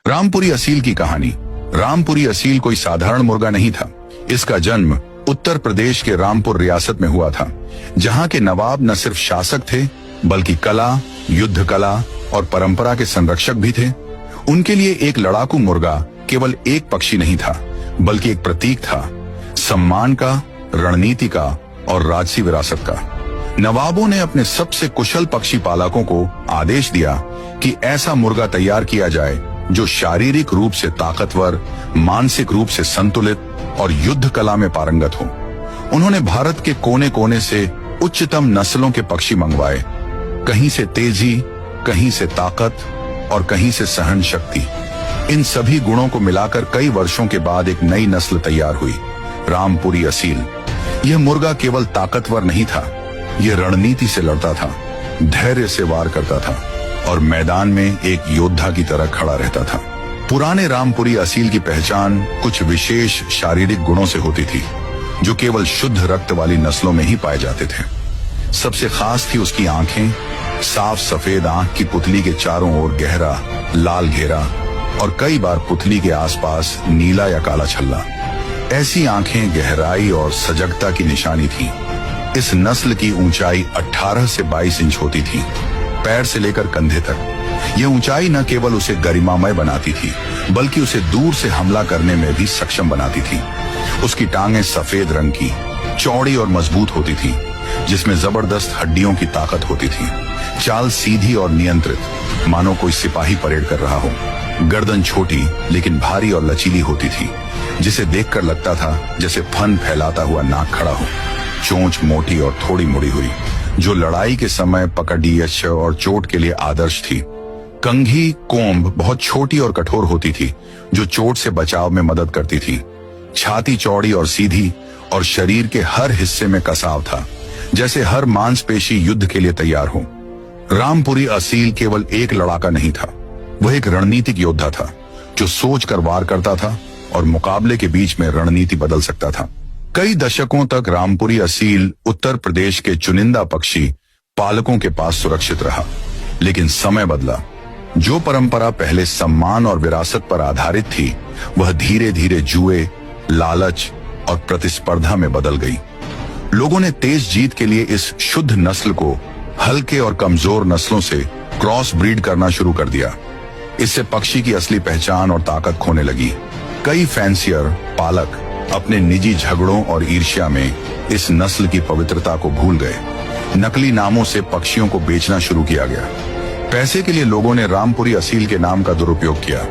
रामपुरी असील की कहानी। रामपुरी असील कोई साधारण मुर्गा नहीं था। इसका जन्म उत्तर प्रदेश के रामपुर रियासत में हुआ था, जहां के नवाब न सिर्फ शासक थे बल्कि कला, युद्ध कला और परंपरा के संरक्षक भी थे। उनके लिए एक लड़ाकू मुर्गा केवल एक पक्षी नहीं था, बल्कि एक प्रतीक था, सम्मान का, रणनीति का और राजसी विरासत का। नवाबों ने अपने सबसे कुशल पक्षी पालकों को आदेश दिया कि ऐसा मुर्गा तैयार किया जाए जो शारीरिक रूप से ताकतवर, मानसिक रूप से संतुलित और युद्ध कला में पारंगत हो। उन्होंने भारत के कोने कोने से उच्चतम नस्लों के पक्षी मंगवाए, कहीं से तेजी, कहीं से ताकत और कहीं से सहन शक्ति। इन सभी गुणों को मिलाकर कई वर्षों के बाद एक नई नस्ल तैयार हुई, रामपुरी असील। यह मुर्गा केवल ताकतवर नहीं था, यह रणनीति से लड़ता था, धैर्य से वार करता था और मैदान में एक योद्धा की तरह खड़ा रहता था। पुराने रामपुरी असील की पहचान कुछ विशेष शारीरिक गुणों से होती थी, जो केवल शुद्ध रक्त वाली नस्लों में ही पाए जाते थे। सबसे खास थी उसकी आंखें, साफ सफेद आंख की पुतली के चारों ओर गहरा लाल घेरा और कई बार पुतली के आसपास नीला या काला छल्ला। ऐसी आंखें गहराई और सजगता की निशानी थी। इस नस्ल की ऊंचाई 18 से 22 इंच होती थी, पैर से लेकर कंधे तक। यह ऊंचाई न केवल उसे गरिमामय बनाती थी, बल्कि उसे दूर से हमला करने में भी सक्षम बनाती थी। उसकी टांगें सफेद रंग की, चौड़ी और मजबूत होती थी, जिसमें जबरदस्त हड्डियों की ताकत होती थी। चाल सीधी और नियंत्रित, मानो कोई सिपाही परेड कर रहा हो। गर्दन छोटी लेकिन भारी और लचीली होती थी, जिसे देखकर लगता था जैसे फन फैलाता हुआ नाक खड़ा हो। चोंच मोटी और थोड़ी मुड़ी हुई, जो लड़ाई के समय पकड़ियच और चोट के लिए आदर्श थी। कंघी कोम्ब बहुत छोटी और कठोर होती थी, जो चोट से बचाव में मदद करती थी। छाती चौड़ी और सीधी और शरीर के हर हिस्से में कसाव था, जैसे हर मांसपेशी युद्ध के लिए तैयार हो। रामपुरी असील केवल एक लड़ाका नहीं था, वह एक रणनीतिक योद्धा था, जो सोचकर वार करता था और मुकाबले के बीच में रणनीति बदल सकता था। कई दशकों तक रामपुरी असील उत्तर प्रदेश के चुनिंदा पक्षी पालकों के पास सुरक्षित रहा, लेकिन समय बदला। जो परंपरा पहले सम्मान और विरासत पर आधारित थी, वह धीरे धीरे जुए, लालच और प्रतिस्पर्धा में बदल गई। लोगों ने तेज जीत के लिए इस शुद्ध नस्ल को हल्के और कमजोर नस्लों से क्रॉस ब्रीड करना शुरू कर दिया। इससे पक्षी की असली पहचान और ताकत खोने लगी। कई फैंसियर पालक अपने निजी झगड़ों और ईर्ष्या में इस नस्ल की पवित्रता को भूल गए। नकली नामों से पक्षियों को बेचना शुरू किया गया। पैसे के लिए लोगों ने रामपुरी असील के नाम का दुरुपयोग किया।